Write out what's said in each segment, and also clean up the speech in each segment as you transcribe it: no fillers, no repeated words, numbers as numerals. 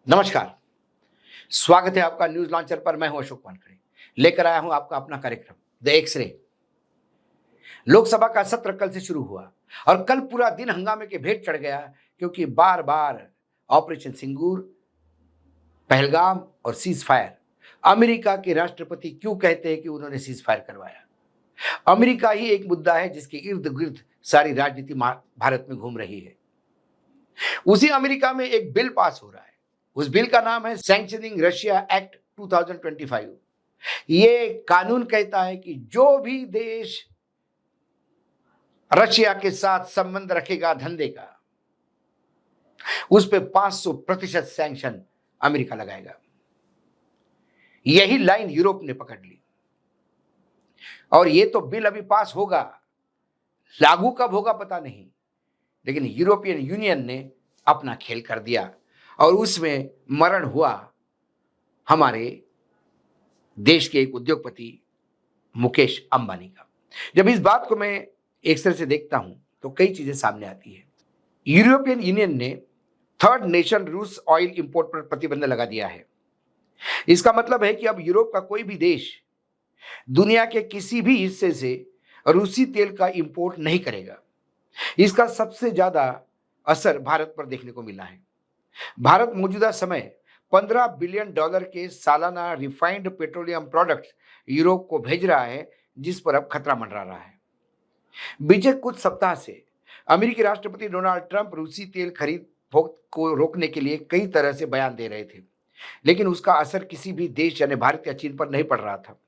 नमस्कार। स्वागत है आपका न्यूज लॉन्चर पर। मैं हूं अशोक वानखड़े, लेकर आया हूं आपका अपना कार्यक्रम द एक्सरे। लोकसभा का सत्र कल से शुरू हुआ और कल पूरा दिन हंगामे के भेंट चढ़ गया, क्योंकि बार बार ऑपरेशन सिंदूर, पहलगाम और सीज फायर। अमेरिका के राष्ट्रपति क्यों कहते हैं कि उन्होंने सीज फायर करवाया? अमेरिका ही एक मुद्दा है जिसके इर्द गिर्द सारी राजनीति भारत में घूम रही है। उसी अमेरिका में एक बिल पास हो रहा है। उस बिल का नाम है सैंक्शनिंग रशिया एक्ट 2025। ये कानून कहता है कि जो भी देश रशिया के साथ संबंध रखेगा धंधे का, उस पे 500% सैंक्शन अमेरिका लगाएगा। यही लाइन यूरोप ने पकड़ ली और ये तो बिल अभी पास होगा, लागू कब होगा पता नहीं, लेकिन यूरोपियन यूनियन ने अपना खेल कर दिया और उसमें मरण हुआ हमारे देश के एक उद्योगपति मुकेश अंबानी का। जब इस बात को मैं एक तरह से देखता हूं तो कई चीजें सामने आती है। यूरोपियन यूनियन ने थर्ड नेशन रूस ऑयल इंपोर्ट पर प्रतिबंध लगा दिया है। इसका मतलब है कि अब यूरोप का कोई भी देश दुनिया के किसी भी हिस्से से रूसी तेल का इंपोर्ट नहीं करेगा। इसका सबसे ज्यादा असर भारत पर देखने को मिला है। भारत मौजूदा समय $15 बिलियन के सालाना रिफाइंड पेट्रोलियम प्रोडक्ट्स यूरोप को भेज रहा है, जिस पर अब खतरा मंडरा रहा है। बीते कुछ सप्ताह से अमेरिकी राष्ट्रपति डोनाल्ड ट्रंप रूसी तेल खरीद को रोकने के लिए कई तरह से बयान दे रहे थे, लेकिन उसका असर किसी भी देश यानी भारत या चीन पर नहीं पड़ रहा था।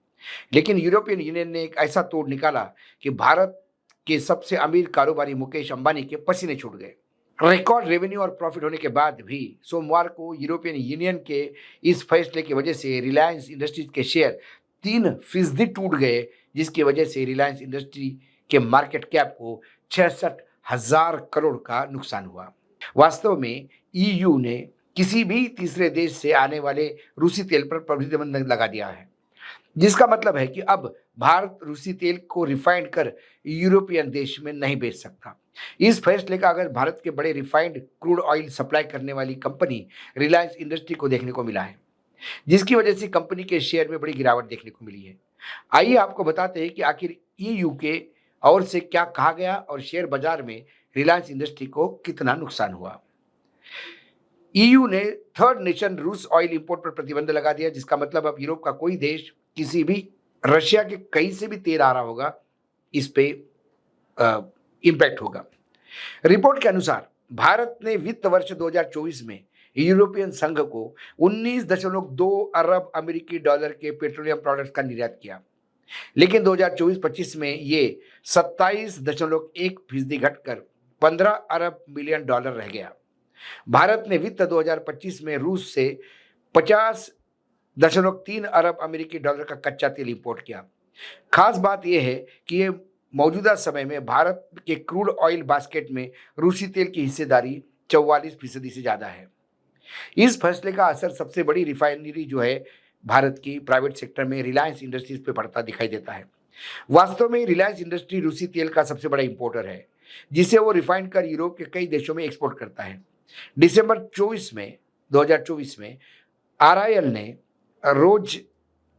लेकिन यूरोपियन यूनियन ने एक ऐसा तोड़ निकाला कि भारत के सबसे अमीर कारोबारी मुकेश अंबानी के पसीने छूट गए। रिकॉर्ड रेवेन्यू और प्रॉफिट होने के बाद भी सोमवार को यूरोपियन यूनियन के इस फैसले की वजह से रिलायंस इंडस्ट्रीज के शेयर 3% टूट गए, जिसकी वजह से रिलायंस इंडस्ट्री के मार्केट कैप को 66,000 करोड़ का नुकसान हुआ। वास्तव में ईयू ने किसी भी तीसरे देश से आने वाले रूसी तेल पर प्रतिबंध लगा दिया है, जिसका मतलब है कि अब भारत रूसी तेल को रिफाइंड कर यूरोपियन देश में नहीं बेच सकता। इस फैसले का अगर भारत के बड़े रिफाइंड क्रूड ऑयल सप्लाई करने वाली कंपनी रिलायंस इंडस्ट्री को देखने को मिला है, जिसकी वजह से कंपनी के शेयर में बड़ी गिरावट देखने को मिली है। आइए आपको बताते हैं कि आखिर ईयू के और से क्या कहा गया और शेयर बाजार में रिलायंस इंडस्ट्री को कितना नुकसान हुआ। ईयू ने थर्ड नेशन रूस ऑयल इंपोर्ट पर प्रतिबंध लगा दिया, जिसका मतलब अब यूरोप का कोई देश किसी भी रशिया के कहीं से भी तेल आ रहा होगा, इस पे इंपैक्ट होगा। रिपोर्ट के अनुसार भारत ने वित्त वर्ष 2024 में यूरोपियन संघ को 19.2 अरब अमेरिकी डॉलर के पेट्रोलियम प्रोडक्ट्स का निर्यात किया, लेकिन 2024-25 में ये 27.1% घटकर 15 अरब मिलियन डॉलर रह गया। भारत ने वित्त 2025 में रूस से 50.3 अरब अमेरिकी डॉलर का कच्चा तेल इंपोर्ट किया। खास बात यह है कि ये मौजूदा समय में भारत के क्रूड ऑयल बास्केट में रूसी तेल की हिस्सेदारी 44% से ज्यादा है। इस फैसले का असर सबसे बड़ी रिफाइनरी जो है भारत की प्राइवेट सेक्टर में रिलायंस इंडस्ट्रीज पे पड़ता दिखाई देता है। वास्तव में रिलायंस इंडस्ट्री रूसी तेल का सबसे बड़ा इंपोर्टर है, जिसे वो रिफाइंड कर यूरोप के कई देशों में एक्सपोर्ट करता है। दिसंबर 2024 में आरआईएल ने रोज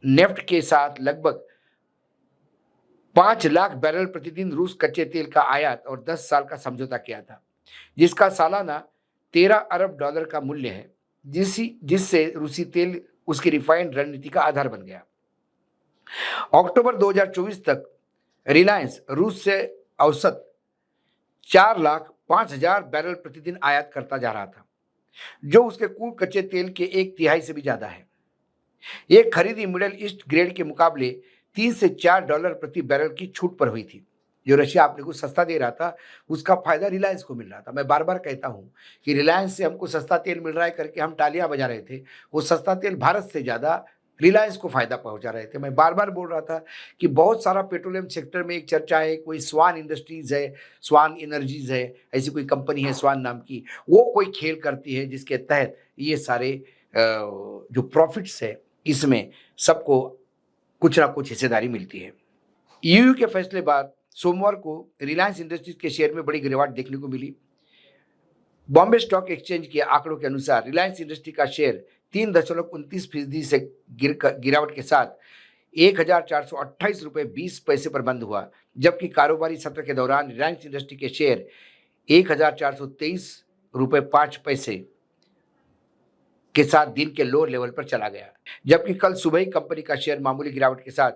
नेफ्ट के साथ लगभग 5 लाख बैरल प्रतिदिन रूस कच्चे तेल का आयात और 10 साल का समझौता किया था, जिसका सालाना 13 अरब डॉलर का मूल्य है, जिससे रूसी तेल उसकी रिफाइंड रणनीति का आधार बन गया। अक्टूबर 2024 तक रिलायंस रूस से औसत 4,05,000 बैरल प्रतिदिन आयात करता जा रहा था, जो उसके कुल कच्चे तेल के 1/3 से भी ज्यादा है। यह खरीदी मिडिल ईस्ट ग्रेड के मुकाबले 3 से 4 डॉलर प्रति बैरल की छूट पर हुई थी। जो रशिया अपने को सस्ता दे रहा था, उसका फायदा रिलायंस को मिल रहा था। मैं बार बार कहता हूं कि रिलायंस से हमको सस्ता तेल मिल रहा है करके हम तालियां बजा रहे थे। वो सस्ता तेल भारत से ज्यादा रिलायंस को फायदा पहुंचा रहे थे। मैं बार बार बोल रहा था कि बहुत सारा पेट्रोलियम सेक्टर में एक चर्चा है, कोई स्वान इंडस्ट्रीज है, स्वान एनर्जीज है, ऐसी कोई कंपनी है स्वान नाम की, वो कोई खेल करती है जिसके तहत ये सारे जो प्रॉफिट्स है इसमें सबको कुछ ना कुछ हिस्सेदारी मिलती है। ईयू के फैसले बाद सोमवार को रिलायंस इंडस्ट्रीज के शेयर में बड़ी गिरावट देखने को मिली। बॉम्बे स्टॉक एक्सचेंज के आंकड़ों के अनुसार रिलायंस इंडस्ट्री का शेयर 3.29% से गिरावट के साथ 1,428 रुपये 20 पैसे पर बंद हुआ, जबकि कारोबारी सत्र के दौरान रिलायंस इंडस्ट्री के शेयर 1,423 रुपये 5 पैसे के साथ दिन के लोअर लेवल पर चला गया, जबकि कल सुबह ही कंपनी का शेयर मामूली गिरावट के साथ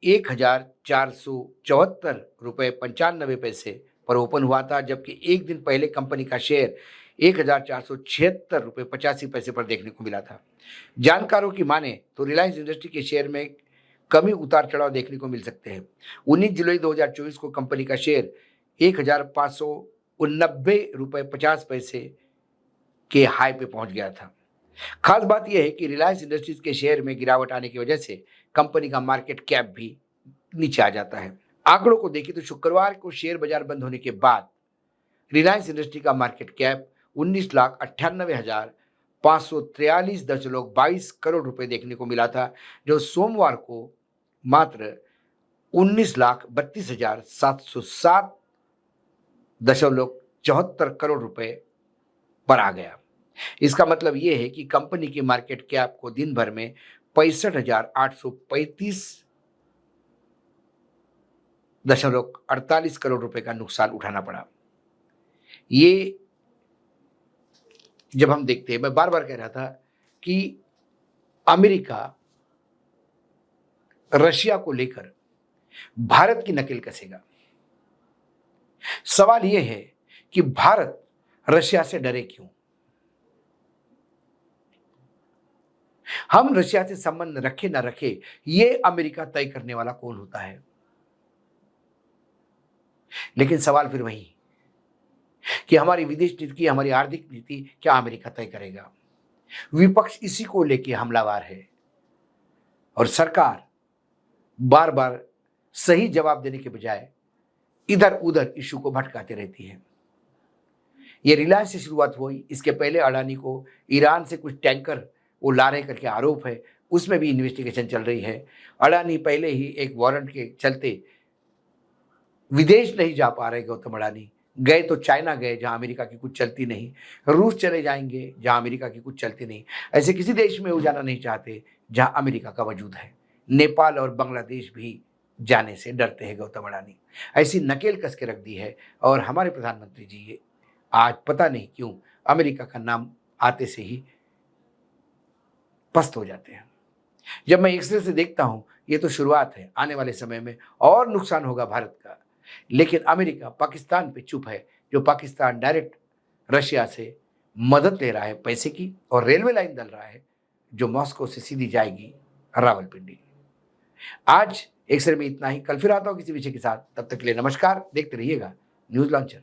1,474 रुपये 95 पैसे पर ओपन हुआ था, जबकि एक दिन पहले कंपनी का शेयर 1,476 रुपये 85 पैसे पर देखने को मिला था। जानकारों की माने तो रिलायंस इंडस्ट्री के शेयर में कमी उतार चढ़ाव देखने को मिल सकते हैं। 19 जुलाई 2024 को कंपनी का शेयर 1,589 रुपये 50 पैसे के हाई पे पहुंच गया था। खास बात यह है कि रिलायंस इंडस्ट्रीज के शेयर में गिरावट आने की वजह से कंपनी का मार्केट कैप भी नीचे आ जाता है। आंकड़ों को देखें तो शुक्रवार को शेयर बाजार बंद होने के बाद रिलायंस इंडस्ट्री का मार्केट कैप 19,98,543.22 करोड़ रुपए देखने को मिला था, जो सोमवार को मात्र 19,32,707.74 करोड़ रुपए पर आ गया। इसका मतलब यह है कि कंपनी की मार्केट कैप को दिन भर में 65,835.48 करोड़ रुपए का नुकसान उठाना पड़ा। ये जब हम देखते हैं, मैं बार बार कह रहा था कि अमेरिका रशिया को लेकर भारत की नकेल कसेगा। सवाल यह है कि भारत रशिया से डरे क्यों? हम रशिया से संबंध रखे ना रखे, ये अमेरिका तय करने वाला कौन होता है। लेकिन सवाल फिर वही कि हमारी विदेश नीति, हमारी आर्थिक नीति क्या अमेरिका तय करेगा? विपक्ष इसी को लेकर हमलावर है और सरकार बार बार सही जवाब देने के बजाय इधर उधर इशू को भटकाते रहती है। ये रिलायंस से शुरुआत हुई, इसके पहले अडानी को ईरान से कुछ टैंकर वो ला रहे करके आरोप है, उसमें भी इन्वेस्टिगेशन चल रही है। अडानी पहले ही एक वारंट के चलते विदेश नहीं जा पा रहे। गौतम अडानी गए तो चाइना गए जहां अमेरिका की कुछ चलती नहीं, रूस चले जाएंगे जहां अमेरिका की कुछ चलती नहीं। ऐसे किसी देश में वो जाना नहीं चाहते जहां अमेरिका का वजूद है। नेपाल और बांग्लादेश भी जाने से डरते हैं गौतम अडानी। ऐसी नकेल कस के रख दी है और हमारे प्रधानमंत्री जी ये आज पता नहीं क्यों अमेरिका का नाम आते से ही पस्त हो जाते हैं। जब मैं एक्सरे से देखता हूं, ये तो शुरुआत है, आने वाले समय में और नुकसान होगा भारत का। लेकिन अमेरिका पाकिस्तान पे चुप है, जो पाकिस्तान डायरेक्ट रशिया से मदद ले रहा है पैसे की, और रेलवे लाइन डाल रहा है जो मॉस्को से सीधी जाएगी रावलपिंडी। आज एक्सरे में इतना ही। कल फिर आता हूं किसी विषय के साथ। तब तक के लिए नमस्कार। देखते रहिएगा न्यूज लॉन्चर।